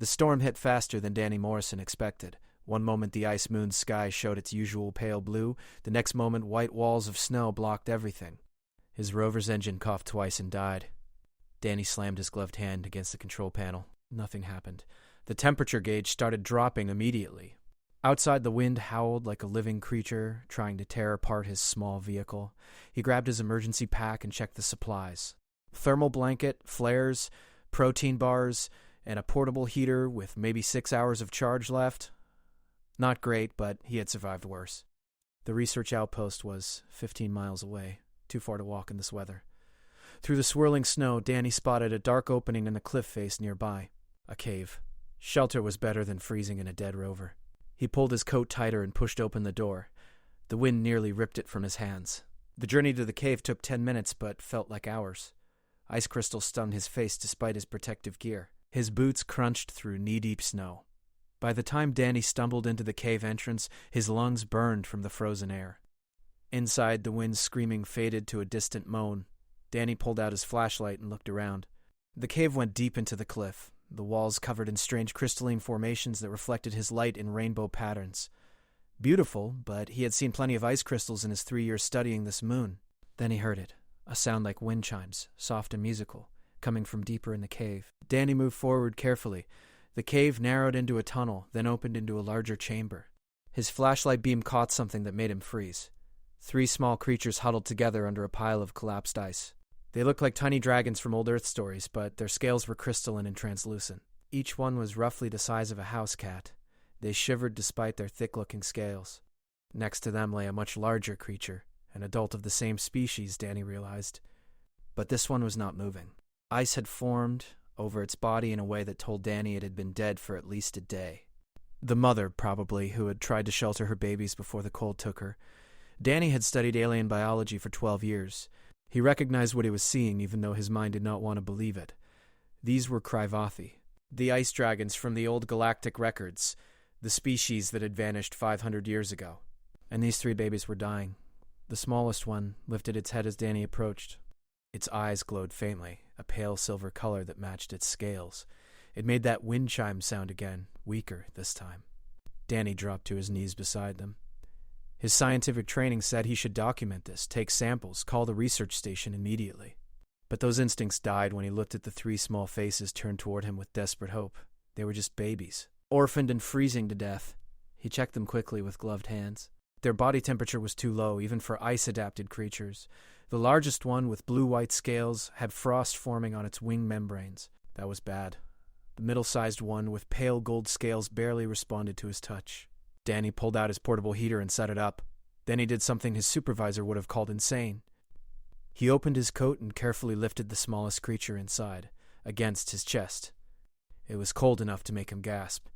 The storm hit faster than Danny Morrison expected. One moment the ice-mooned sky showed its usual pale blue, the next moment white walls of snow blocked everything. His rover's engine coughed twice and died. Danny slammed his gloved hand against the control panel. Nothing happened. The temperature gauge started dropping immediately. Outside, the wind howled like a living creature, trying to tear apart his small vehicle. He grabbed his emergency pack and checked the supplies. Thermal blanket, flares, protein bars, and a portable heater with maybe 6 hours of charge left. Not great, but he had survived worse. The research outpost was 15 miles away, too far to walk in this weather. Through the swirling snow, Danny spotted a dark opening in the cliff face nearby. A cave. Shelter was better than freezing in a dead rover. He pulled his coat tighter and pushed open the door. The wind nearly ripped it from his hands. The journey to the cave took 10 minutes, but felt like hours. Ice crystals stung his face despite his protective gear. His boots crunched through knee-deep snow. By the time Danny stumbled into the cave entrance, his lungs burned from the frozen air. Inside, the wind's screaming faded to a distant moan. Danny pulled out his flashlight and looked around. The cave went deep into the cliff, the walls covered in strange crystalline formations that reflected his light in rainbow patterns. Beautiful, but he had seen plenty of ice crystals in his 3 years studying this moon. Then he heard it, a sound like wind chimes, soft and musical, coming from deeper in the cave. Danny moved forward carefully. The cave narrowed into a tunnel, then opened into a larger chamber. His flashlight beam caught something that made him freeze. 3 small creatures huddled together under a pile of collapsed ice. They looked like tiny dragons from old Earth stories, but their scales were crystalline and translucent. Each one was roughly the size of a house cat. They shivered despite their thick-looking scales. Next to them lay a much larger creature, an adult of the same species, Danny realized. But this one was not moving. Ice had formed over its body in a way that told Danny it had been dead for at least a day. The mother, probably, who had tried to shelter her babies before the cold took her. Danny had studied alien biology for 12 years. He recognized what he was seeing, even though his mind did not want to believe it. These were Kryvathi, the ice dragons from the old galactic records, the species that had vanished 500 years ago. And these 3 babies were dying. The smallest one lifted its head as Danny approached. Its eyes glowed faintly, a pale silver color that matched its scales. It made that wind chime sound again, weaker this time. Danny dropped to his knees beside them. His scientific training said he should document this, take samples, call the research station immediately. But those instincts died when he looked at the 3 small faces turned toward him with desperate hope. They were just babies, orphaned and freezing to death. He checked them quickly with gloved hands. Their body temperature was too low, even for ice-adapted creatures. The largest one, with blue-white scales, had frost forming on its wing membranes. That was bad. The middle-sized one, with pale gold scales, barely responded to his touch. Danny pulled out his portable heater and set it up. Then he did something his supervisor would have called insane. He opened his coat and carefully lifted the smallest creature inside, against his chest. It was cold enough to make him gasp,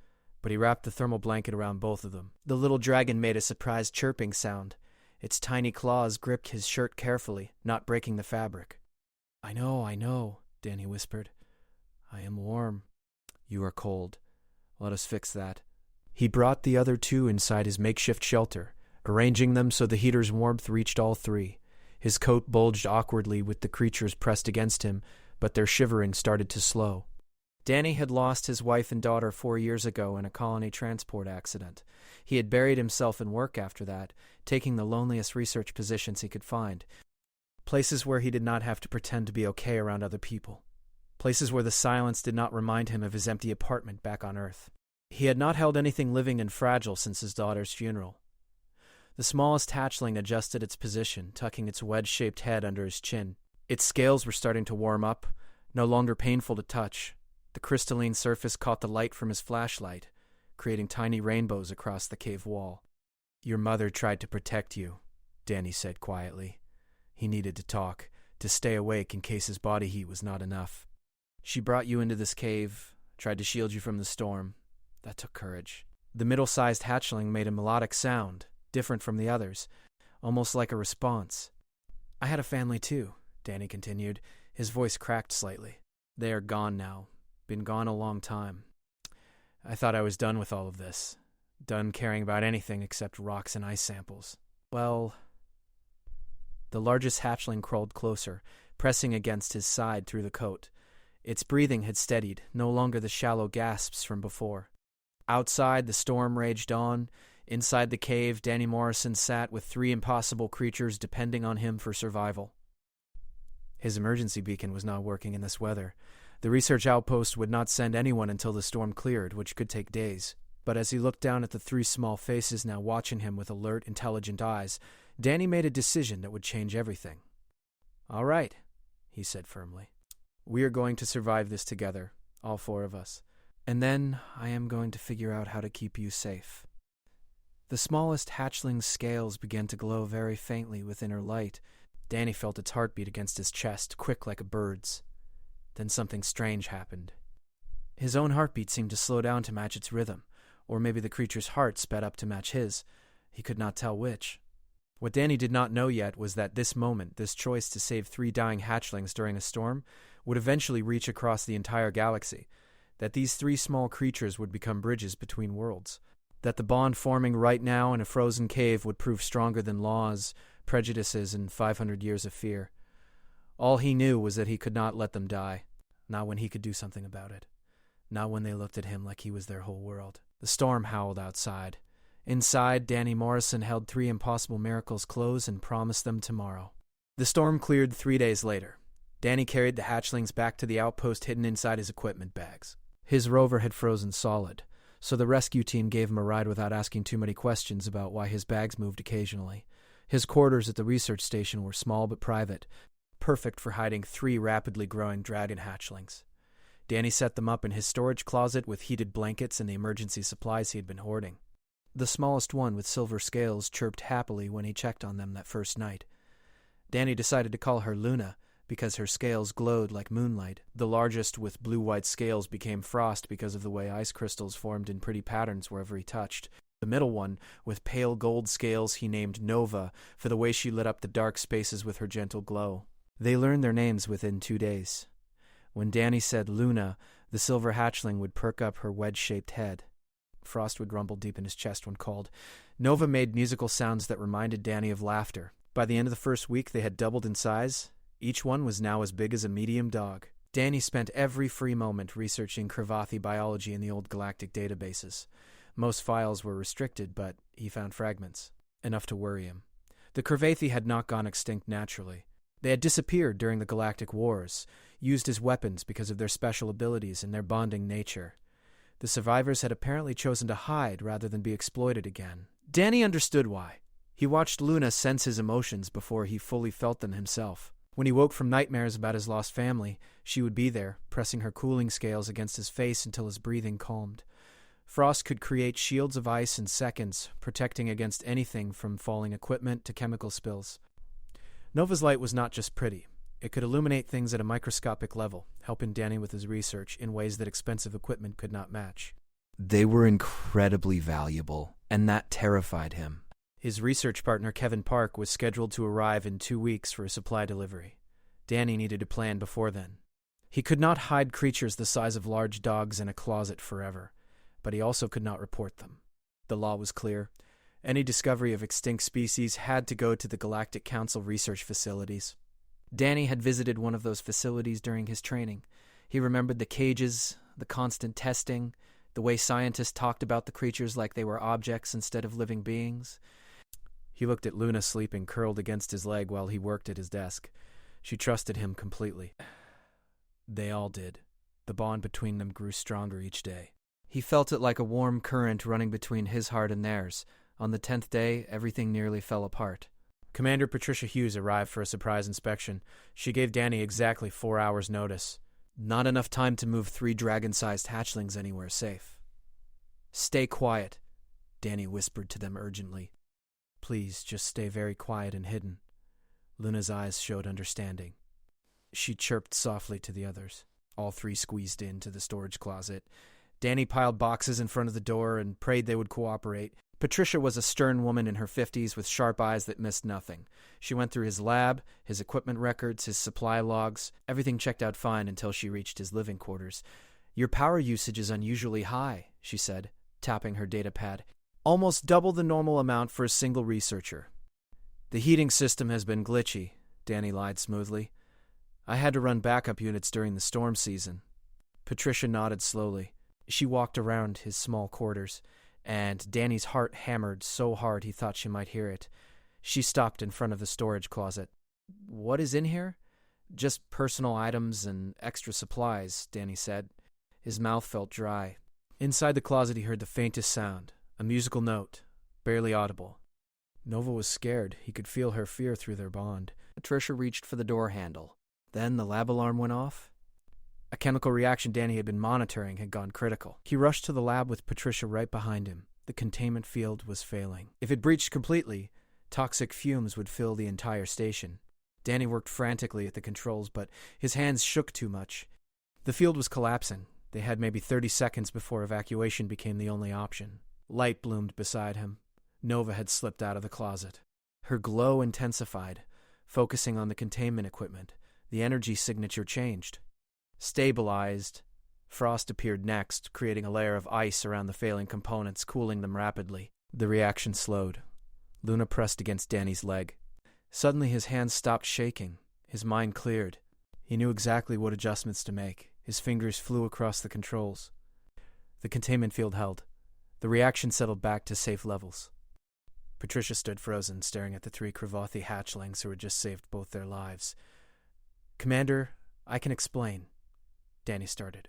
but he wrapped the thermal blanket around both of them. The little dragon made a surprised chirping sound. Its tiny claws gripped his shirt carefully, not breaking the fabric. I know, Danny whispered. I am warm. You are cold. Let us fix that. He brought the other 2 inside his makeshift shelter, arranging them so the heater's warmth reached all 3. His coat bulged awkwardly with the creatures pressed against him, but their shivering started to slow. Danny had lost his wife and daughter 4 years ago in a colony transport accident. He had buried himself in work after that, taking the loneliest research positions he could find. Places where he did not have to pretend to be okay around other people. Places where the silence did not remind him of his empty apartment back on Earth. He had not held anything living and fragile since his daughter's funeral. The smallest hatchling adjusted its position, tucking its wedge-shaped head under his chin. Its scales were starting to warm up, no longer painful to touch. The crystalline surface caught the light from his flashlight, creating tiny rainbows across the cave wall. Your mother tried to protect you, Danny said quietly. He needed to talk, to stay awake in case his body heat was not enough. She brought you into this cave, tried to shield you from the storm. That took courage. The middle-sized hatchling made a melodic sound, different from the others, almost like a response. I had a family too, Danny continued. His voice cracked slightly. They are gone now. Been gone a long time. I thought I was done with all of this. Done caring about anything except rocks and ice samples. Well... The largest hatchling crawled closer, pressing against his side through the coat. Its breathing had steadied, no longer the shallow gasps from before. Outside, the storm raged on. Inside the cave, Danny Morrison sat with 3 impossible creatures depending on him for survival. His emergency beacon was not working in this weather. The research outpost would not send anyone until the storm cleared, which could take days. But as he looked down at the 3 small faces now watching him with alert, intelligent eyes, Danny made a decision that would change everything. "All right," he said firmly. "We are going to survive this together, all 4 of us. And then I am going to figure out how to keep you safe." The smallest hatchling's scales began to glow very faintly with inner light. Danny felt its heartbeat against his chest, quick like a bird's. Then something strange happened. His own heartbeat seemed to slow down to match its rhythm, or maybe the creature's heart sped up to match his. He could not tell which. What Danny did not know yet was that this moment, this choice to save 3 dying hatchlings during a storm, would eventually reach across the entire galaxy, that these 3 small creatures would become bridges between worlds, that the bond forming right now in a frozen cave would prove stronger than laws, prejudices, and 500 years of fear. All he knew was that he could not let them die, not when he could do something about it, not when they looked at him like he was their whole world. The storm howled outside. Inside, Danny Morrison held 3 impossible miracles close and promised them tomorrow. The storm cleared 3 days later. Danny carried the hatchlings back to the outpost hidden inside his equipment bags. His rover had frozen solid, so the rescue team gave him a ride without asking too many questions about why his bags moved occasionally. His quarters at the research station were small but private, perfect for hiding 3 rapidly growing dragon hatchlings. Danny set them up in his storage closet with heated blankets and the emergency supplies he had been hoarding. The smallest one with silver scales chirped happily when he checked on them that first night. Danny decided to call her Luna because her scales glowed like moonlight. The largest with blue-white scales became Frost because of the way ice crystals formed in pretty patterns wherever he touched. The middle one, with pale gold scales, he named Nova for the way she lit up the dark spaces with her gentle glow. They learned their names within 2 days. When Danny said Luna, the silver hatchling would perk up her wedge-shaped head. Frost would rumble deep in his chest when called. Nova made musical sounds that reminded Danny of laughter. By the end of the first week, they had doubled in size. Each one was now as big as a medium dog. Danny spent every free moment researching Cravathi biology in the old galactic databases. Most files were restricted, but he found fragments, enough to worry him. The Cravathi had not gone extinct naturally. They had disappeared during the Galactic Wars, used as weapons because of their special abilities and their bonding nature. The survivors had apparently chosen to hide rather than be exploited again. Danny understood why. He watched Luna sense his emotions before he fully felt them himself. When he woke from nightmares about his lost family, she would be there, pressing her cooling scales against his face until his breathing calmed. Frost could create shields of ice in seconds, protecting against anything from falling equipment to chemical spills. Nova's light was not just pretty. It could illuminate things at a microscopic level, helping Danny with his research in ways that expensive equipment could not match. They were incredibly valuable, and that terrified him. His research partner, Kevin Park, was scheduled to arrive in 2 weeks for a supply delivery. Danny needed a plan before then. He could not hide creatures the size of large dogs in a closet forever, but he also could not report them. The law was clear. Any discovery of extinct species had to go to the Galactic Council research facilities. Danny had visited one of those facilities during his training. He remembered the cages, the constant testing, the way scientists talked about the creatures like they were objects instead of living beings. He looked at Luna sleeping curled against his leg while he worked at his desk. She trusted him completely. They all did. The bond between them grew stronger each day. He felt it like a warm current running between his heart and theirs. On the 10th day, everything nearly fell apart. Commander Patricia Hughes arrived for a surprise inspection. She gave Danny exactly 4 hours' notice. Not enough time to move 3 dragon-sized hatchlings anywhere safe. "Stay quiet," Danny whispered to them urgently. "Please, just stay very quiet and hidden." Luna's eyes showed understanding. She chirped softly to the others. All 3 squeezed into the storage closet. Danny piled boxes in front of the door and prayed they would cooperate. Patricia was a stern woman in her 50s with sharp eyes that missed nothing. She went through his lab, his equipment records, his supply logs. Everything checked out fine until she reached his living quarters. "Your power usage is unusually high," she said, tapping her data pad. "Almost double the normal amount for a single researcher." "The heating system has been glitchy," Danny lied smoothly. I had to run backup units during the storm season. Patricia nodded slowly. She walked around his small quarters, and Danny's heart hammered so hard he thought she might hear it. She stopped in front of the storage closet. "What is in here?" "Just personal items and extra supplies," Danny said. His mouth felt dry. Inside the closet he heard the faintest sound, a musical note, barely audible. Nova was scared. He could feel her fear through their bond. Patricia reached for the door handle. Then the lab alarm went off. A chemical reaction Danny had been monitoring had gone critical. He rushed to the lab with Patricia right behind him. The containment field was failing. If it breached completely, toxic fumes would fill the entire station. Danny worked frantically at the controls, but his hands shook too much. The field was collapsing. They had maybe 30 seconds before evacuation became the only option. Light bloomed beside him. Nova had slipped out of the closet. Her glow intensified, focusing on the containment equipment. The energy signature changed. Stabilized. Frost appeared next, creating a layer of ice around the failing components, cooling them rapidly. The reaction slowed. Luna pressed against Danny's leg. Suddenly his hands stopped shaking. His mind cleared. He knew exactly what adjustments to make. His fingers flew across the controls. The containment field held. The reaction settled back to safe levels. Patricia stood frozen, staring at the 3 Kravathi hatchlings who had just saved both their lives. "Commander, I can explain," Danny started.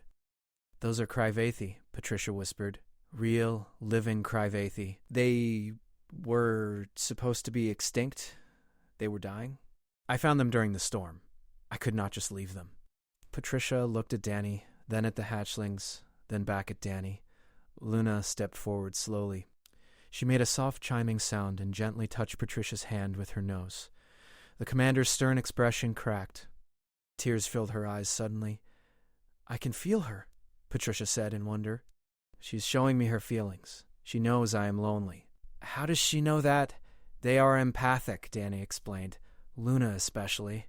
"Those are Kravathi," Patricia whispered. "Real, living Kravathi. They were supposed to be extinct. They were dying. I found them during the storm. I could not just leave them." Patricia looked at Danny, then at the hatchlings, then back at Danny. Luna stepped forward slowly. She made a soft chiming sound and gently touched Patricia's hand with her nose. The commander's stern expression cracked. Tears filled her eyes suddenly. "I can feel her," Patricia said in wonder. "She's showing me her feelings. She knows I am lonely." "How does she know that?" "They are empathic," Danny explained. "Luna especially."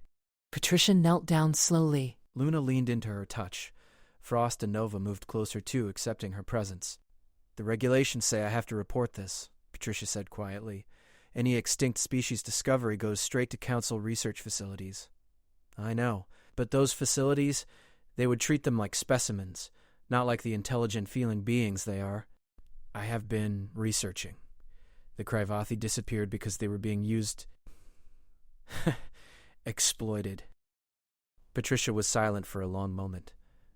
Patricia knelt down slowly. Luna leaned into her touch. Frost and Nova moved closer too, accepting her presence. "The regulations say I have to report this," Patricia said quietly. "Any extinct species discovery goes straight to Council research facilities." "I know, but those facilities, they would treat them like specimens, not like the intelligent feeling beings they are. I have been researching. The Kravathi disappeared because they were being used exploited." Patricia was silent for a long moment.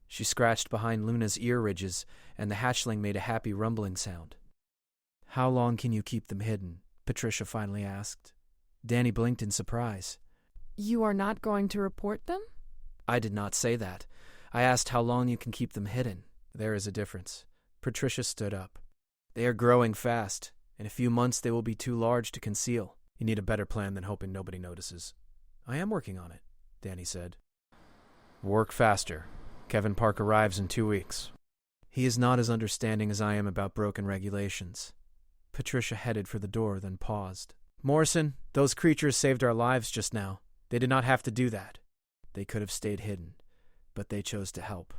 She scratched behind Luna's ear ridges, and the hatchling made a happy rumbling sound. "How long can you keep them hidden?" Patricia finally asked. Danny blinked in surprise. "You are not going to report them?" "I did not say that. I asked how long you can keep them hidden. There is a difference." Patricia stood up. "They are growing fast. In a few months they will be too large to conceal. You need a better plan than hoping nobody notices." "I am working on it," Danny said. "Work faster. Kevin Park arrives in 2 weeks. He is not as understanding as I am about broken regulations." Patricia headed for the door, then paused. "Morrison, those creatures saved our lives just now. They did not have to do that. They could have stayed hidden, but they chose to help."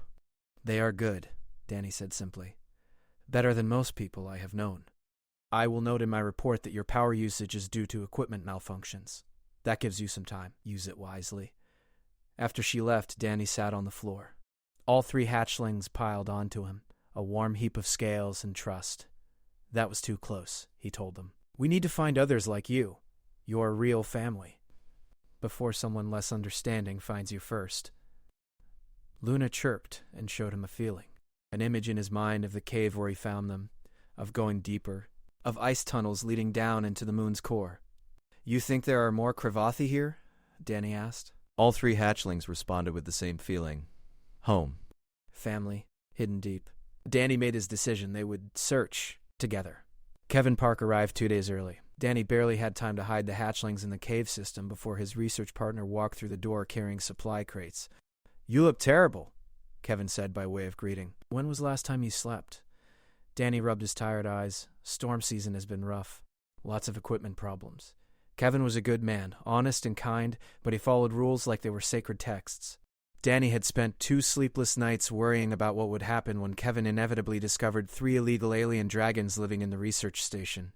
"They are good," Danny said simply. "Better than most people I have known. I will note in my report that your power usage is due to equipment malfunctions. That gives you some time. Use it wisely." After she left, Danny sat on the floor. All 3 hatchlings piled onto him, a warm heap of scales and trust. "That was too close," he told them. "We need to find others like you, your real family, before someone less understanding finds you first." Luna chirped and showed him a feeling, an image in his mind of the cave where he found them, of going deeper, of ice tunnels leading down into the moon's core. "You think there are more Kravathi here?" Danny asked. All 3 hatchlings responded with the same feeling. Home. Family, hidden deep. Danny made his decision. They would search together. Kevin Park arrived 2 days early. Danny barely had time to hide the hatchlings in the cave system before his research partner walked through the door carrying supply crates. "You look terrible," Kevin said by way of greeting. "When was the last time you slept?" Danny rubbed his tired eyes. "Storm season has been rough. Lots of equipment problems." Kevin was a good man, honest and kind, but he followed rules like they were sacred texts. Danny had spent 2 sleepless nights worrying about what would happen when Kevin inevitably discovered 3 illegal alien dragons living in the research station.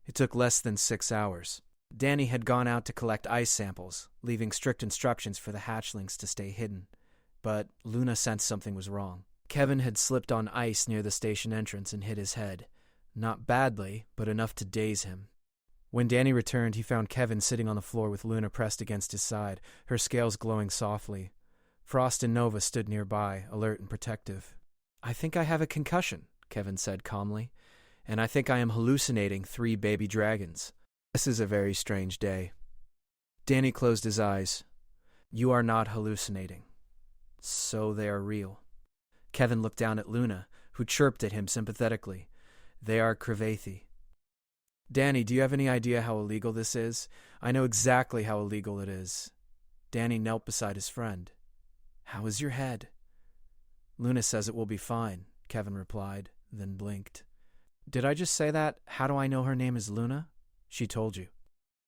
It took less than 6 hours. Danny had gone out to collect ice samples, leaving strict instructions for the hatchlings to stay hidden. But Luna sensed something was wrong. Kevin had slipped on ice near the station entrance and hit his head. Not badly, but enough to daze him. When Danny returned, he found Kevin sitting on the floor with Luna pressed against his side, her scales glowing softly. Frost and Nova stood nearby, alert and protective. "I think I have a concussion," Kevin said calmly, "and I think I am hallucinating 3 baby dragons. This is a very strange day." Danny closed his eyes. "You are not hallucinating. So they are real." Kevin looked down at Luna, who chirped at him sympathetically. "They are Crevathi." "Danny, do you have any idea how illegal this is?" "I know exactly how illegal it is." Danny knelt beside his friend. "How is your head?" "Luna says it will be fine," Kevin replied, then blinked. "Did I just say that? How do I know her name is Luna?" "She told you.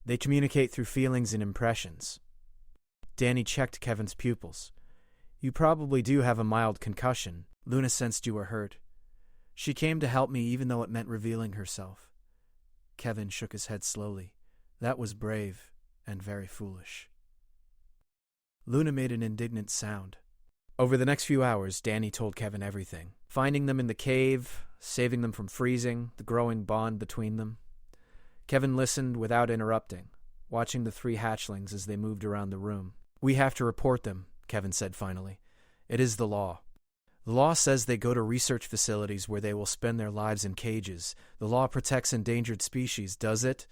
They communicate through feelings and impressions." Danny checked Kevin's pupils. "You probably do have a mild concussion. Luna sensed you were hurt. She came to help me even though it meant revealing herself." Kevin shook his head slowly. "That was brave and very foolish." Luna made an indignant sound. Over the next few hours, Danny told Kevin everything. Finding them in the cave, saving them from freezing, the growing bond between them. Kevin listened without interrupting, watching the 3 hatchlings as they moved around the room. "We have to report them," Kevin said finally. "It is the law. The law says they go to research facilities where they will spend their lives in cages. The law protects endangered species, does it?"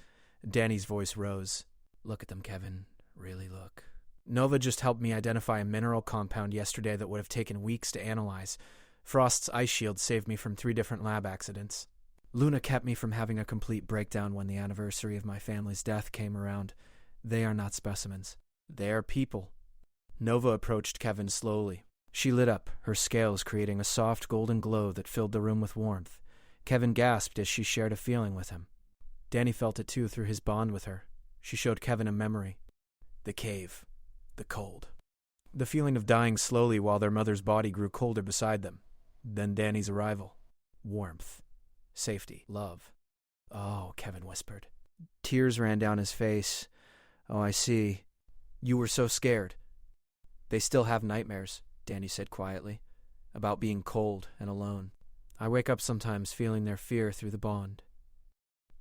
Danny's voice rose. "Look at them, Kevin. Really look." "Nova just helped me identify a mineral compound yesterday that would have taken weeks to analyze. Frost's ice shield saved me from 3 different lab accidents. Luna kept me from having a complete breakdown when the anniversary of my family's death came around. They are not specimens. They are people." Nova approached Kevin slowly. She lit up, her scales creating a soft golden glow that filled the room with warmth. Kevin gasped as she shared a feeling with him. Danny felt it too through his bond with her. She showed Kevin a memory. The cave. The cold. The feeling of dying slowly while their mother's body grew colder beside them. Then Danny's arrival. Warmth. Safety. Love. "Oh," Kevin whispered. Tears ran down his face. "Oh, I see. You were so scared." "They still have nightmares," Danny said quietly, "about being cold and alone. I wake up sometimes feeling their fear through the bond."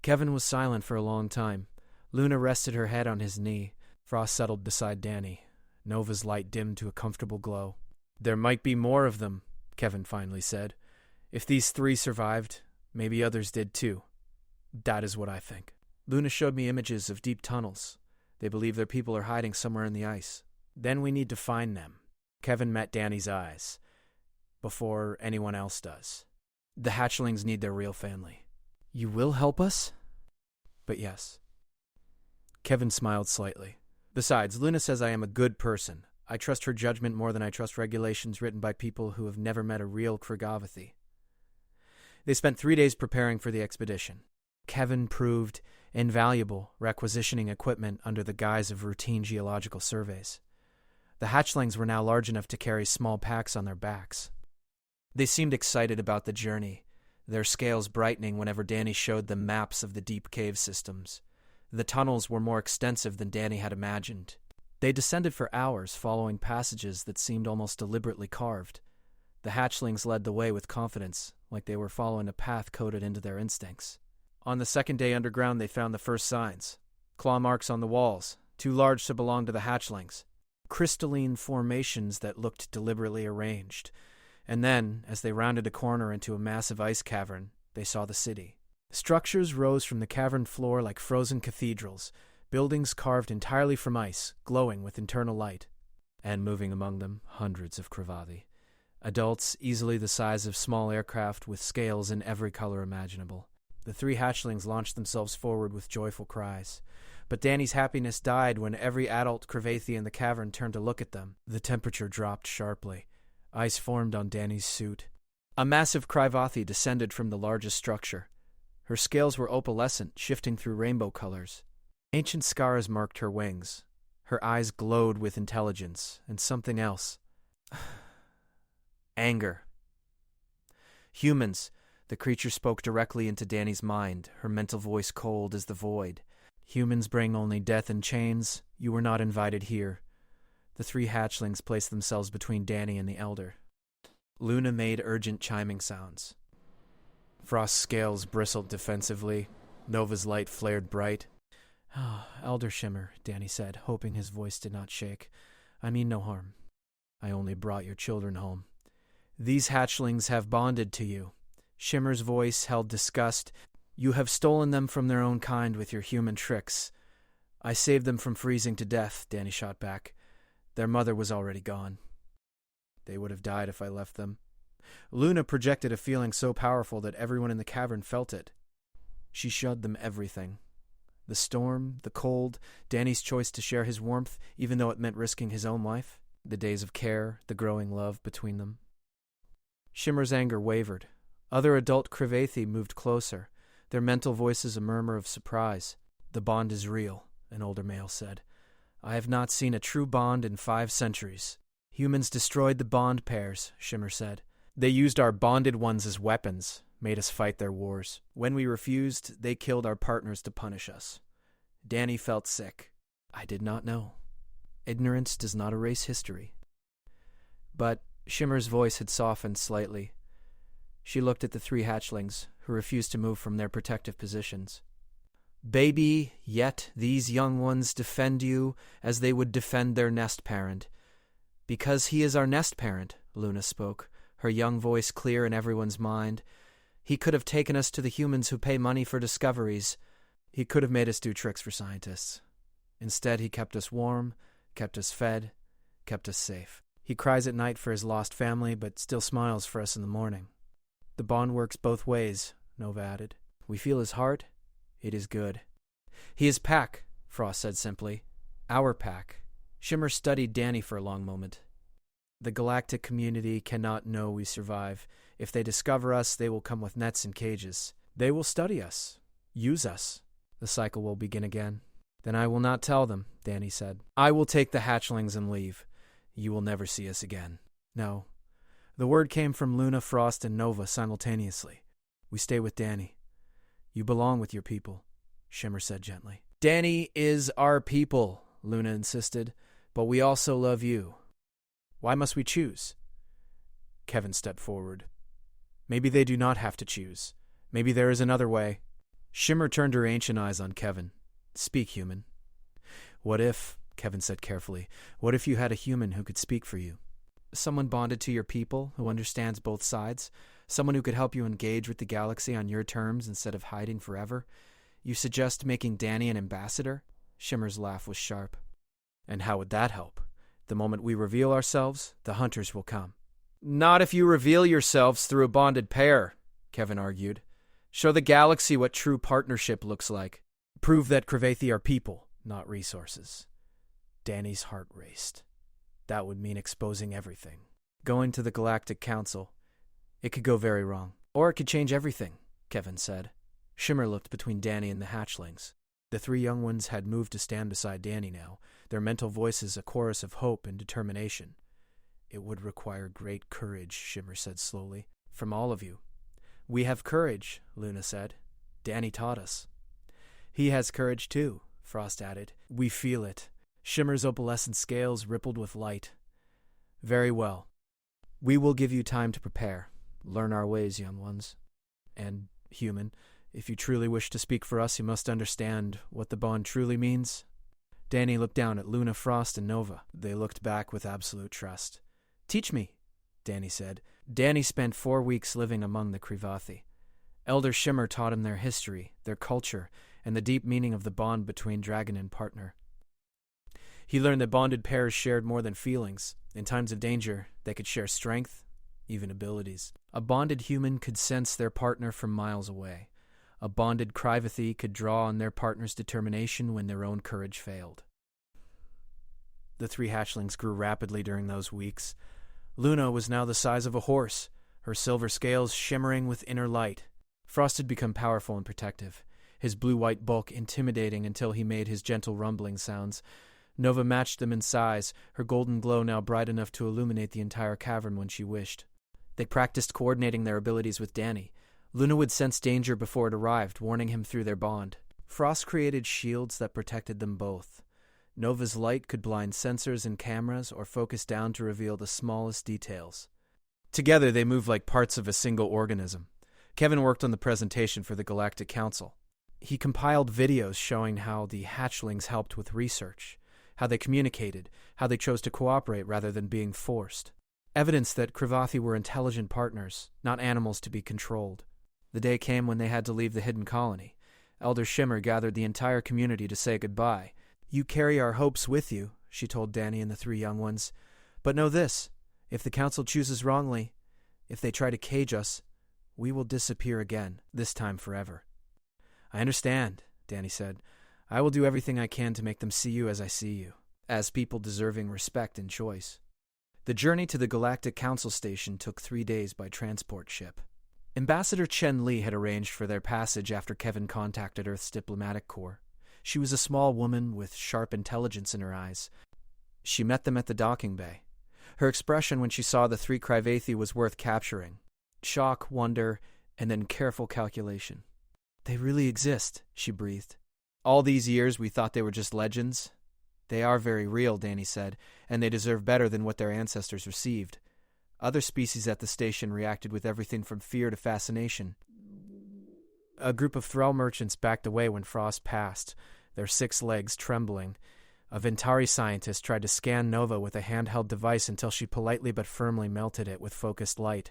Kevin was silent for a long time. Luna rested her head on his knee. Frost settled beside Danny. Nova's light dimmed to a comfortable glow. "There might be more of them," Kevin finally said. "If these 3 survived, maybe others did too. That is what I think." Luna showed me images of deep tunnels. They believe their people are hiding somewhere in the ice. Then we need to find them. Kevin met Danny's eyes. Before anyone else does. The hatchlings need their real family. "You will help us?" "But yes." Kevin smiled slightly. "Besides, Luna says I am a good person. I trust her judgment more than I trust regulations written by people who have never met a real Kragavathi." They spent 3 days preparing for the expedition. Kevin proved invaluable requisitioning equipment under the guise of routine geological surveys. The hatchlings were now large enough to carry small packs on their backs. They seemed excited about the journey, their scales brightening whenever Danny showed them maps of the deep cave systems. The tunnels were more extensive than Danny had imagined. They descended for hours, following passages that seemed almost deliberately carved. The hatchlings led the way with confidence, like they were following a path coded into their instincts. On the 2nd day underground, they found the first signs. Claw marks on the walls, too large to belong to the hatchlings. Crystalline formations that looked deliberately arranged. And then, as they rounded a corner into a massive ice cavern, they saw the city. Structures rose from the cavern floor like frozen cathedrals, buildings carved entirely from ice, glowing with internal light. And moving among them, hundreds of Kravathi. Adults easily the size of small aircraft with scales in every color imaginable. The 3 hatchlings launched themselves forward with joyful cries. But Danny's happiness died when every adult Kravathi in the cavern turned to look at them. The temperature dropped sharply. Ice formed on Danny's suit. A massive Kravathi descended from the largest structure. Her scales were opalescent, shifting through rainbow colors. Ancient scars marked her wings. Her eyes glowed with intelligence and something else. Anger. "Humans," the creature spoke directly into Danny's mind, her mental voice cold as the void. Humans bring only death and chains. You were not invited here. The three hatchlings placed themselves between Danny and the elder. Luna made urgent chiming sounds. Frost's scales bristled defensively. Nova's light flared bright. "Ah, Elder Shimmer," Danny said, hoping his voice did not shake. "I mean no harm. I only brought your children home. These hatchlings have bonded to you." Shimmer's voice held disgust. "You have stolen them from their own kind with your human tricks." "I saved them from freezing to death," Danny shot back. "Their mother was already gone. They would have died if I left them." Luna projected a feeling so powerful that everyone in the cavern felt it. She showed them everything. The storm, the cold, Danny's choice to share his warmth, even though it meant risking his own life, the days of care, the growing love between them. Shimmer's anger wavered. Other adult Krivathi moved closer, their mental voices a murmur of surprise. "The bond is real," an older male said. "I have not seen a true bond in 5 centuries. Humans destroyed the bond pairs," Shimmer said. "They used our bonded ones as weapons, made us fight their wars. When we refused, they killed our partners to punish us." Danny felt sick. "I did not know. Ignorance does not erase history." But Shimmer's voice had softened slightly. She looked at the 3 hatchlings, who refused to move from their protective positions. "Baby, yet these young ones defend you as they would defend their nest parent." "Because he is our nest parent," Luna spoke, her young voice clear in everyone's mind. "He could have taken us to the humans who pay money for discoveries. He could have made us do tricks for scientists. Instead, he kept us warm, kept us fed, kept us safe. He cries at night for his lost family, but still smiles for us in the morning. The bond works both ways," Nova added. "We feel his heart. It is good." "He is Pack," Frost said simply. "Our Pack." Shimmer studied Danny for a long moment. "The galactic community cannot know we survive. If they discover us, they will come with nets and cages. They will study us, use us. The cycle will begin again." "Then I will not tell them," Danny said. "I will take the hatchlings and leave. You will never see us again." "No." The word came from Luna, Frost, and Nova simultaneously. "We stay with Danny." "You belong with your people," Shimmer said gently. "Danny is our people," Luna insisted, "but we also love you. Why must we choose?" Kevin stepped forward. "Maybe they do not have to choose. Maybe there is another way." Shimmer turned her ancient eyes on Kevin. "Speak, human." "What if," Kevin said carefully, "what if you had a human who could speak for you? Someone bonded to your people, who understands both sides. Someone who could help you engage with the galaxy on your terms instead of hiding forever. You suggest making Danny an ambassador?" Shimmer's laugh was sharp. "And how would that help? The moment we reveal ourselves, the hunters will come." "Not if you reveal yourselves through a bonded pair," Kevin argued. "Show the galaxy what true partnership looks like. Prove that Krivathi are people, not resources." Danny's heart raced. That would mean exposing everything. Going to the Galactic Council. It could go very wrong. Or it could change everything, Kevin said. Shimmer looked between Danny and the hatchlings. The 3 young ones had moved to stand beside Danny now, their mental voices a chorus of hope and determination. "It would require great courage," Shimmer said slowly, "from all of you." "We have courage," Luna said. "Danny taught us." "He has courage too," Frost added. "We feel it." Shimmer's opalescent scales rippled with light. "Very well. We will give you time to prepare. Learn our ways, young ones. And, human, if you truly wish to speak for us, you must understand what the bond truly means." Danny looked down at Luna, Frost, and Nova. They looked back with absolute trust. "Teach me," Danny said. Danny spent 4 weeks living among the Krivathi. Elder Shimmer taught him their history, their culture, and the deep meaning of the bond between dragon and partner. He learned that bonded pairs shared more than feelings. In times of danger, they could share strength, even abilities. A bonded human could sense their partner from miles away. A bonded Krivathi could draw on their partner's determination when their own courage failed. The 3 hatchlings grew rapidly during those weeks. Luna was now the size of a horse, her silver scales shimmering with inner light. Frost had become powerful and protective, his blue-white bulk intimidating until he made his gentle rumbling sounds. Nova matched them in size, her golden glow now bright enough to illuminate the entire cavern when she wished. They practiced coordinating their abilities with Danny. Luna would sense danger before it arrived, warning him through their bond. Frost created shields that protected them both. Nova's light could blind sensors and cameras or focus down to reveal the smallest details. Together, they moved like parts of a single organism. Kevin worked on the presentation for the Galactic Council. He compiled videos showing how the Hatchlings helped with research, how they communicated, how they chose to cooperate rather than being forced. Evidence that Cravathi were intelligent partners, not animals to be controlled. The day came when they had to leave the hidden colony. Elder Shimmer gathered the entire community to say goodbye. "You carry our hopes with you," she told Danny and the three young ones. "But know this, if the council chooses wrongly, if they try to cage us, we will disappear again, this time forever." "I understand," Danny said. "I will do everything I can to make them see you as I see you, as people deserving respect and choice." The journey to the Galactic Council Station took 3 days by transport ship. Ambassador Chen Li had arranged for their passage after Kevin contacted Earth's diplomatic corps. She was a small woman with sharp intelligence in her eyes. She met them at the docking bay. Her expression when she saw the 3 Cravathi was worth capturing. Shock, wonder, and then careful calculation. "They really exist," she breathed. "All these years we thought they were just legends." "They are very real," Danny said, "and they deserve better than what their ancestors received." Other species at the station reacted with everything from fear to fascination. A group of Thrall merchants backed away when Frost passed, their 6 legs trembling. A Ventari scientist tried to scan Nova with a handheld device until she politely but firmly melted it with focused light.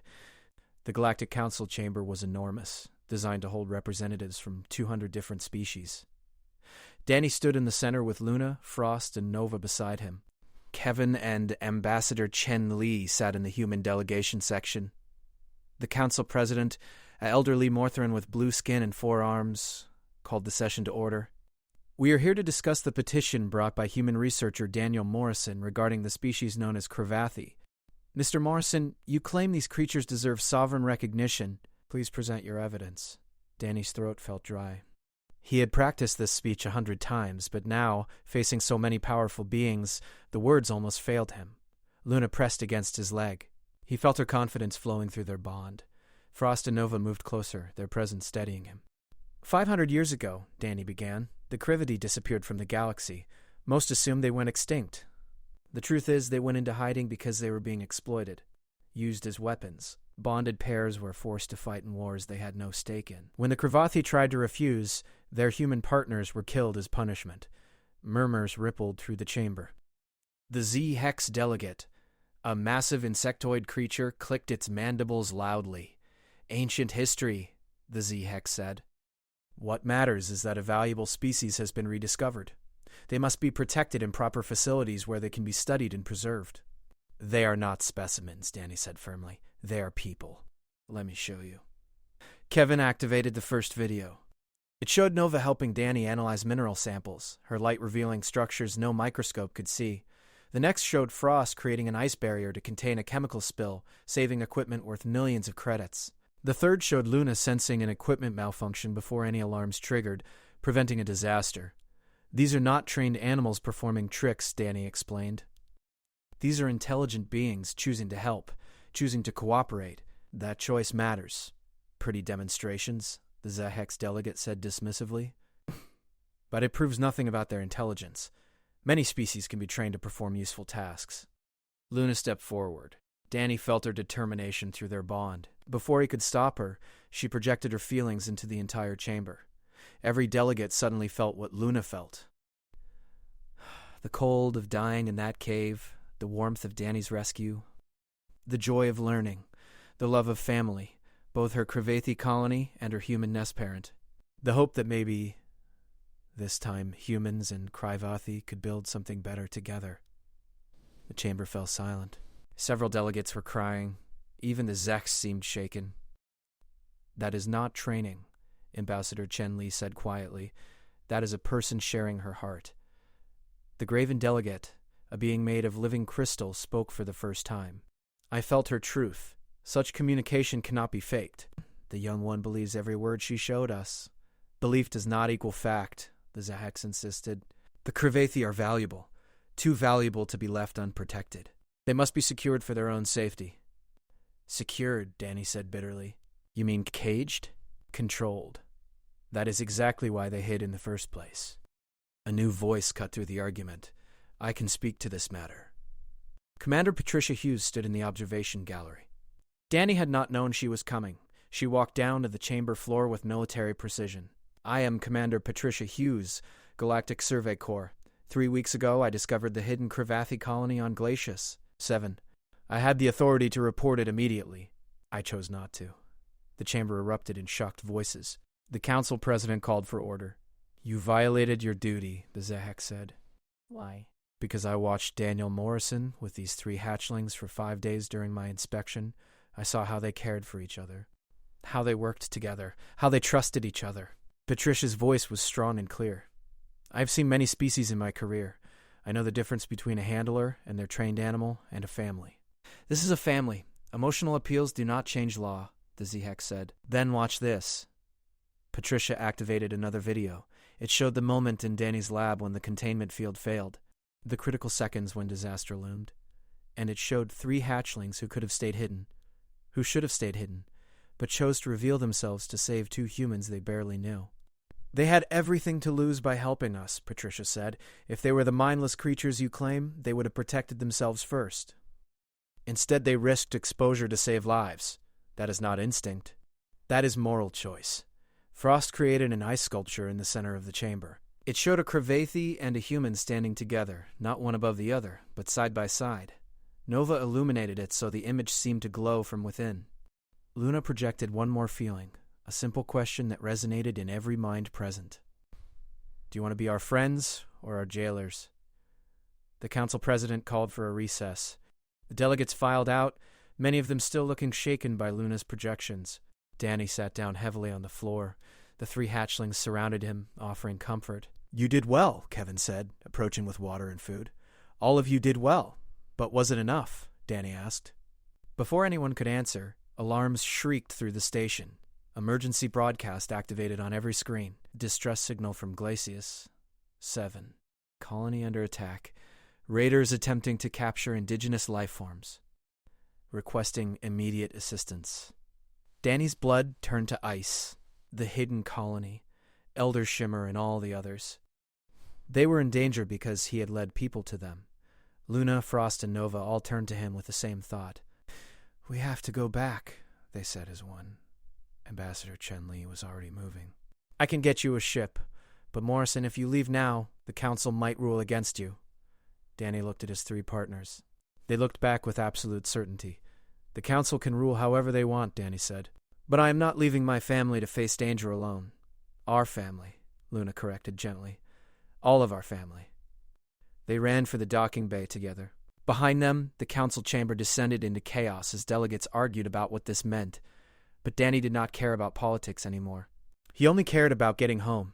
The Galactic Council chamber was enormous, designed to hold representatives from 200 different species. Danny stood in the center with Luna, Frost, and Nova beside him. Kevin and Ambassador Chen Li sat in the human delegation section. The council president, an elderly Morthran with blue skin and 4 arms, called the session to order. "We are here to discuss the petition brought by human researcher Daniel Morrison regarding the species known as Cravathi. Mr. Morrison, you claim these creatures deserve sovereign recognition. Please present your evidence." Danny's throat felt dry. He had practiced this speech 100 times, but now, facing so many powerful beings, the words almost failed him. Luna pressed against his leg. He felt her confidence flowing through their bond. Frost and Nova moved closer, their presence steadying him. 500 years ago, Danny began, the Cravathi disappeared from the galaxy. Most assumed they went extinct. The truth is, they went into hiding because they were being exploited, used as weapons. Bonded pairs were forced to fight in wars they had no stake in. When the Cravathi tried to refuse, their human partners were killed as punishment. Murmurs rippled through the chamber. The Z-Hex delegate, a massive insectoid creature, clicked its mandibles loudly. "Ancient history," the Z-Hex said. "What matters is that a valuable species has been rediscovered. They must be protected in proper facilities where they can be studied and preserved." "They are not specimens," Danny said firmly. "They are people. Let me show you." Kevin activated the first video. It showed Nova helping Danny analyze mineral samples, her light revealing structures no microscope could see. The next showed Frost creating an ice barrier to contain a chemical spill, saving equipment worth millions of credits. The third showed Luna sensing an equipment malfunction before any alarms triggered, preventing a disaster. "These are not trained animals performing tricks," Danny explained. "These are intelligent beings choosing to help, choosing to cooperate. That choice matters." "Pretty demonstrations," the Z-Hex delegate said dismissively. "But it proves nothing about their intelligence. Many species can be trained to perform useful tasks." Luna stepped forward. Danny felt her determination through their bond. Before he could stop her, she projected her feelings into the entire chamber. Every delegate suddenly felt what Luna felt. The cold of dying in that cave, the warmth of Danny's rescue, the joy of learning, the love of family, both her Cravathi colony and her human nest parent, the hope that maybe, this time, humans and Cravathi could build something better together. The chamber fell silent. Several delegates were crying. Even the Zex seemed shaken. "That is not training," Ambassador Chen Li said quietly. "That is a person sharing her heart." The graven delegate, a being made of living crystal, spoke for the first time. "I felt her truth. Such communication cannot be faked. The young one believes every word she showed us." "Belief does not equal fact," the Z-Hex insisted. "The Cravathi are valuable, too valuable to be left unprotected. They must be secured for their own safety." "Secured," Danny said bitterly. "You mean caged?" "Controlled." That is exactly why they hid in the first place. A new voice cut through the argument. I can speak to this matter. Commander Patricia Hughes stood in the observation gallery. Danny had not known she was coming. She walked down to the chamber floor with military precision. I am Commander Patricia Hughes, Galactic Survey Corps. 3 weeks ago, I discovered the hidden Cravathi colony on Glacius. 7. I had the authority to report it immediately. I chose not to. The chamber erupted in shocked voices. The council president called for order. You violated your duty, the Zahek said. Why? Because I watched Daniel Morrison with these 3 hatchlings for 5 days during my inspection. I saw how they cared for each other, how they worked together, how they trusted each other. Patricia's voice was strong and clear. I've seen many species in my career. I know the difference between a handler and their trained animal and a family. This is a family. Emotional appeals do not change law, the Zahek said. Then watch this. Patricia activated another video. It showed the moment in Danny's lab when the containment field failed, the critical seconds when disaster loomed. And it showed 3 hatchlings who could have stayed hidden, who should have stayed hidden, but chose to reveal themselves to save 2 humans they barely knew. They had everything to lose by helping us, Patricia said. If they were the mindless creatures you claim, they would have protected themselves first. Instead, they risked exposure to save lives. That is not instinct. That is moral choice. Frost created an ice sculpture in the center of the chamber. It showed a Cravathi and a human standing together, not one above the other, but side by side. Nova illuminated it so the image seemed to glow from within. Luna projected one more feeling, a simple question that resonated in every mind present. Do you want to be our friends or our jailers? The council president called for a recess. The delegates filed out, many of them still looking shaken by Luna's projections. Danny sat down heavily on the floor. The 3 hatchlings surrounded him, offering comfort. You did well, Kevin said, approaching with water and food. All of you did well. But was it enough? Danny asked. Before anyone could answer, alarms shrieked through the station. Emergency broadcast activated on every screen. Distress signal from Glacius. 7. Colony under attack. Raiders attempting to capture indigenous life forms. Requesting immediate assistance. Danny's blood turned to ice. The hidden colony. Elder Shimmer and all the others. They were in danger because he had led people to them. Luna, Frost, and Nova all turned to him with the same thought. We have to go back, they said as one. Ambassador Chen-Li was already moving. I can get you a ship, but Morrison, if you leave now, the council might rule against you. Danny looked at his 3 partners. They looked back with absolute certainty. The council can rule however they want, Danny said. But I am not leaving my family to face danger alone. Our family, Luna corrected gently. All of our family. They ran for the docking bay together. Behind them, the council chamber descended into chaos as delegates argued about what this meant. But Danny did not care about politics anymore. He only cared about getting home.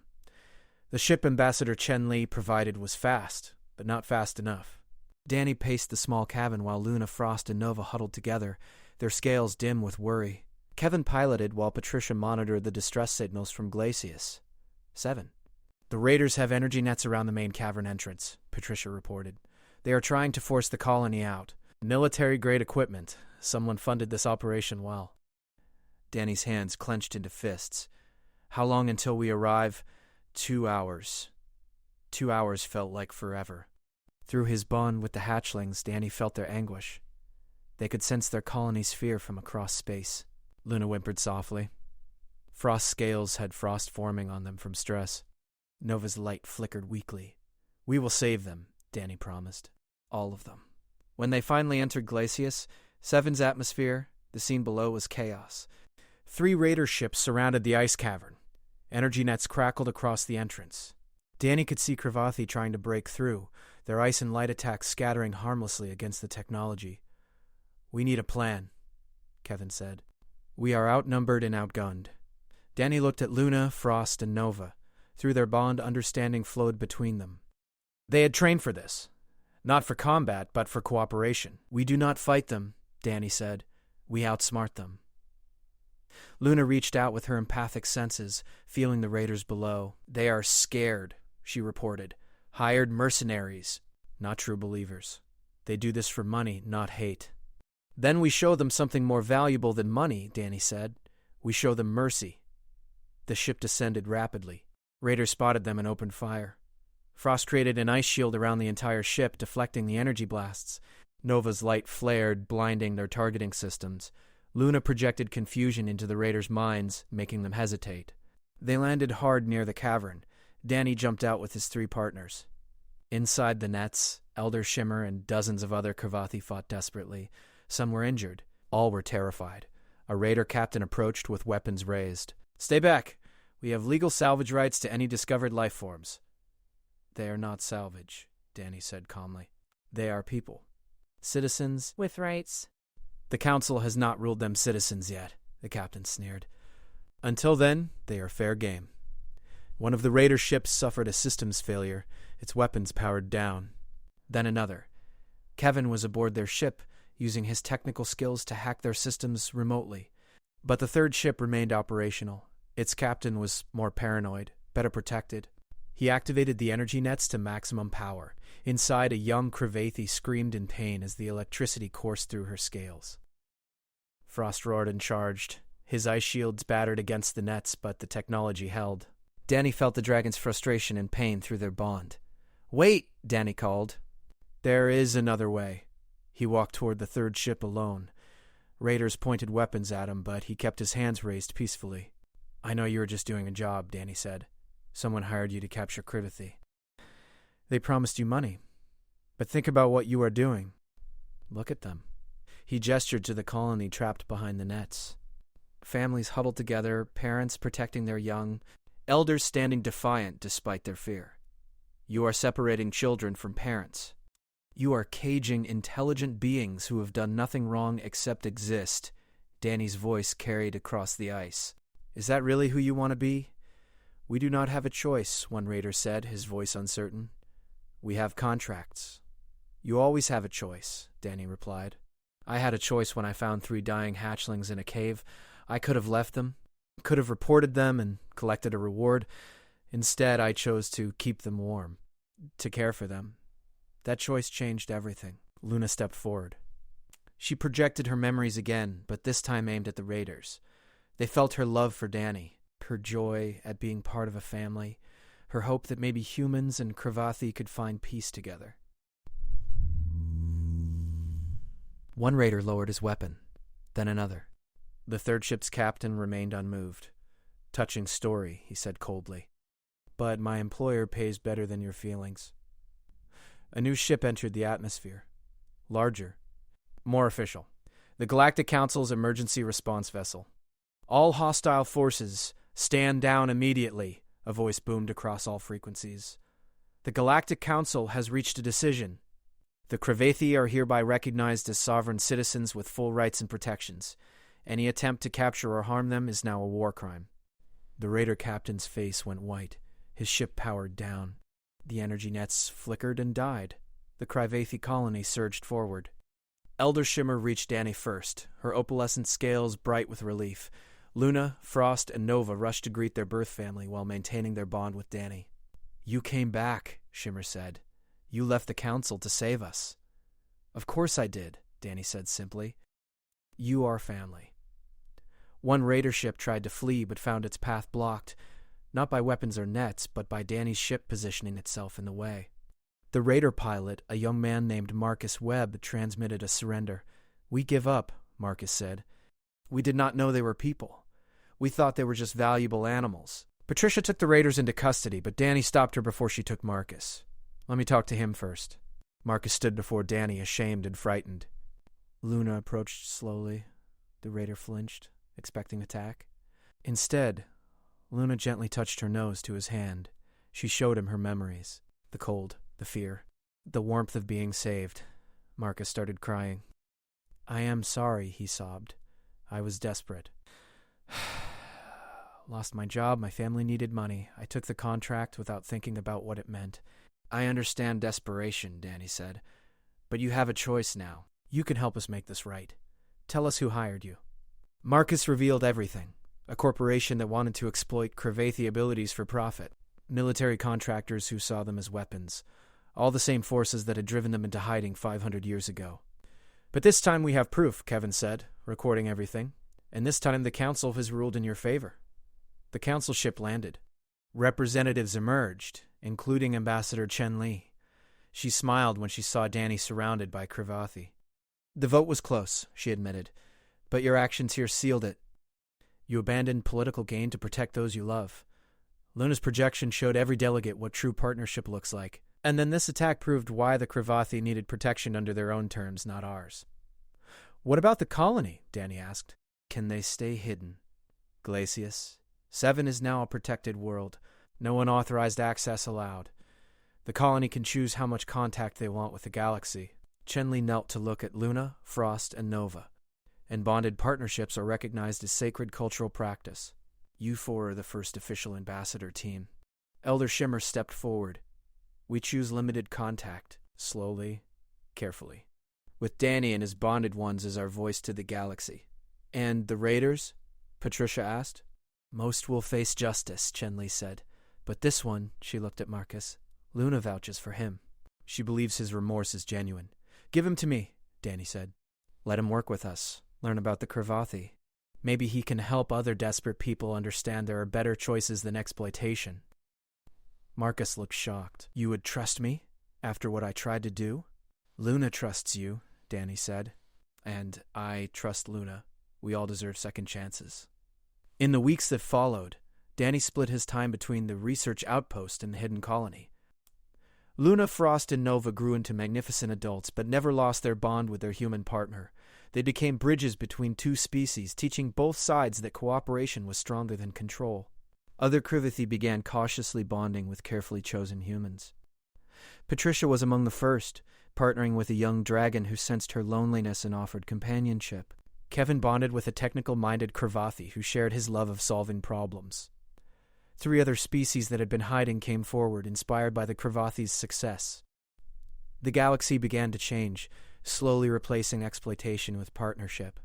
The ship Ambassador Chen-Li provided was fast, but not fast enough. Danny paced the small cabin while Luna, Frost, and Nova huddled together, their scales dim with worry. Kevin piloted while Patricia monitored the distress signals from Glacius. 7. The raiders have energy nets around the main cavern entrance, Patricia reported. They are trying to force the colony out. Military-grade equipment. Someone funded this operation well. Danny's hands clenched into fists. How long until we arrive? 2 hours. 2 hours felt like forever. Through his bond with the hatchlings, Danny felt their anguish. They could sense their colony's fear from across space. Luna whimpered softly. Frost's scales had frost forming on them from stress. Nova's light flickered weakly. We will save them, Danny promised. All of them. When they finally entered Glacius, 7's atmosphere, the scene below was chaos. 3 raider ships surrounded the ice cavern. Energy nets crackled across the entrance. Danny could see Cravathi trying to break through, their ice and light attacks scattering harmlessly against the technology. We need a plan, Kevin said. We are outnumbered and outgunned. Danny looked at Luna, Frost, and Nova. Through their bond, understanding flowed between them. They had trained for this. Not for combat, but for cooperation. We do not fight them, Danny said. We outsmart them. Luna reached out with her empathic senses, feeling the raiders below. They are scared, she reported. Hired mercenaries, not true believers. They do this for money, not hate. Then we show them something more valuable than money, Danny said. We show them mercy. The ship descended rapidly. Raiders spotted them and opened fire. Frost created an ice shield around the entire ship, deflecting the energy blasts. Nova's light flared, blinding their targeting systems. Luna projected confusion into the raiders' minds, making them hesitate. They landed hard near the cavern. Danny jumped out with his 3 partners. Inside the nets, Elder Shimmer and dozens of other Kravathi fought desperately. Some were injured. All were terrified. A raider captain approached with weapons raised. "Stay back. We have legal salvage rights to any discovered life forms." "They are not salvage," Danny said calmly. "They are people. Citizens With rights. The council has not ruled them citizens yet," the captain sneered. "Until then, they are fair game." One of the raider ships suffered a systems failure, its weapons powered down. Then another. Kevin was aboard their ship, using his technical skills to hack their systems remotely. But the 3rd ship remained operational. Its captain was more paranoid, better protected. He activated the energy nets to maximum power. Inside, a young Kravathi screamed in pain as the electricity coursed through her scales. Frost roared and charged. His ice shields battered against the nets, but the technology held. Danny felt the dragon's frustration and pain through their bond. "Wait!" Danny called. "There is another way." He walked toward the 3rd ship alone. Raiders pointed weapons at him, but he kept his hands raised peacefully. "I know you were just doing a job," Danny said. "Someone hired you to capture Kravathi. They promised you money. But think about what you are doing. Look at them." He gestured to the colony trapped behind the nets. Families huddled together, parents protecting their young, elders standing defiant despite their fear. You are separating children from parents. You are caging intelligent beings who have done nothing wrong except exist. Danny's voice carried across the ice. "Is that really who you want to be?" "We do not have a choice," one raider said, his voice uncertain. "We have contracts." "You always have a choice," Danny replied. "I had a choice when I found 3 dying hatchlings in a cave. I could have left them, could have reported them and collected a reward. Instead, I chose to keep them warm, to care for them. That choice changed everything." Luna stepped forward. She projected her memories again, but this time aimed at the raiders. They felt her love for Danny, her joy at being part of a family, her hope that maybe humans and Kravathi could find peace together. One raider lowered his weapon, then another. The 3rd ship's captain remained unmoved. "Touching story," he said coldly. "But my employer pays better than your feelings." A new ship entered the atmosphere. Larger. More official. The Galactic Council's emergency response vessel. "All hostile forces, stand down immediately," a voice boomed across all frequencies. "The Galactic Council has reached a decision. The Kravathi are hereby recognized as sovereign citizens with full rights and protections. Any attempt to capture or harm them is now a war crime." The raider captain's face went white. His ship powered down. The energy nets flickered and died. The Kravathi colony surged forward. Elder Shimmer reached Danny first, her opalescent scales bright with relief. Luna, Frost, and Nova rushed to greet their birth family while maintaining their bond with Danny. "You came back," Shimmer said. "You left the council to save us." "Of course I did," Danny said simply. "You are family." One raider ship tried to flee but found its path blocked, not by weapons or nets, but by Danny's ship positioning itself in the way. The raider pilot, a young man named Marcus Webb, transmitted a surrender. "We give up," Marcus said. "We did not know they were people. We thought they were just valuable animals." Patricia took the raiders into custody, but Danny stopped her before she took Marcus. "Let me talk to him first." Marcus stood before Danny, ashamed and frightened. Luna approached slowly. The raider flinched, expecting attack. Instead, Luna gently touched her nose to his hand. She showed him her memories. The cold, the fear, the warmth of being saved. Marcus started crying. "I am sorry," he sobbed. "I was desperate. Lost my job, my family needed money. I took the contract without thinking about what it meant." "I understand desperation," Danny said. "But you have a choice now. You can help us make this right. Tell us who hired you." Marcus revealed everything. A corporation that wanted to exploit Kravathi abilities for profit. Military contractors who saw them as weapons. All the same forces that had driven them into hiding 500 years ago. "But this time we have proof," Kevin said, recording everything. "And this time the council has ruled in your favor." The council ship landed. Representatives emerged, including Ambassador Chen Li. She smiled when she saw Danny surrounded by Cravathi. The vote was close, she admitted, but your actions here sealed it. You abandoned political gain to protect those you love. Luna's projection showed every delegate what true partnership looks like, and then this attack proved why the Cravathi needed protection under their own terms, not ours. What about the colony? Danny asked. Can they stay hidden? Glacius, 7 is now a protected world. No unauthorized access allowed. The colony can choose how much contact they want with the galaxy. Chenli knelt to look at Luna, Frost, and Nova. And bonded partnerships are recognized as sacred cultural practice. You 4 are the first official ambassador team. Elder Shimmer stepped forward. We choose limited contact, slowly, carefully. With Danny and his bonded ones as our voice to the galaxy. And the Raiders? Patricia asked. Most will face justice, Chenli said. But this one, she looked at Marcus, Luna vouches for him. She believes his remorse is genuine. Give him to me, Danny said. Let him work with us, learn about the Cravathi. Maybe he can help other desperate people understand there are better choices than exploitation. Marcus looked shocked. You would trust me, after what I tried to do? Luna trusts you, Danny said. And I trust Luna. We all deserve second chances. In the weeks that followed, Danny split his time between the research outpost and the hidden colony. Luna, Frost, and Nova grew into magnificent adults, but never lost their bond with their human partner. They became bridges between two species, teaching both sides that cooperation was stronger than control. Other Cravathi began cautiously bonding with carefully chosen humans. Patricia was among the first, partnering with a young dragon who sensed her loneliness and offered companionship. Kevin bonded with a technical-minded Cravathi who shared his love of solving problems. 3 other species that had been hiding came forward, inspired by the Cravathi's success. The galaxy began to change, slowly replacing exploitation with partnership.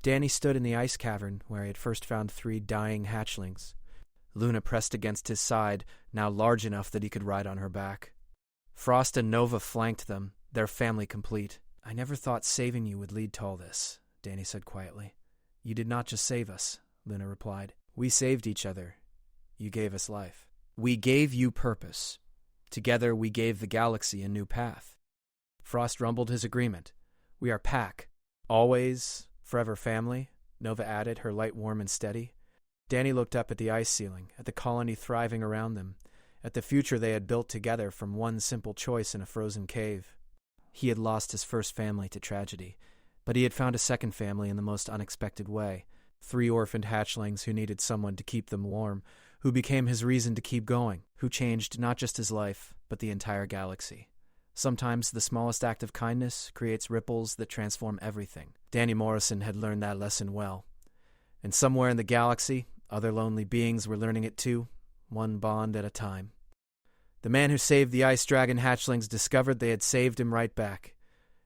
Danny stood in the ice cavern where he had first found 3 dying hatchlings. Luna pressed against his side, now large enough that he could ride on her back. Frost and Nova flanked them, their family complete. I never thought saving you would lead to all this, Danny said quietly. You did not just save us, Luna replied. We saved each other. You gave us life. We gave you purpose. Together we gave the galaxy a new path. Frost rumbled his agreement. We are pack. Always, forever family, Nova added, her light warm and steady. Danny looked up at the ice ceiling, at the colony thriving around them, at the future they had built together from one simple choice in a frozen cave. He had lost his first family to tragedy, but he had found a second family in the most unexpected way. 3 orphaned hatchlings who needed someone to keep them warm, who became his reason to keep going, who changed not just his life, but the entire galaxy. Sometimes the smallest act of kindness creates ripples that transform everything. Danny Morrison had learned that lesson well. And somewhere in the galaxy, other lonely beings were learning it too, one bond at a time. The man who saved the ice dragon hatchlings discovered they had saved him right back,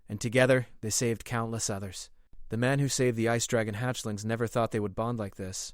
and together they saved countless others. The man who saved the ice dragon hatchlings never thought they would bond like this.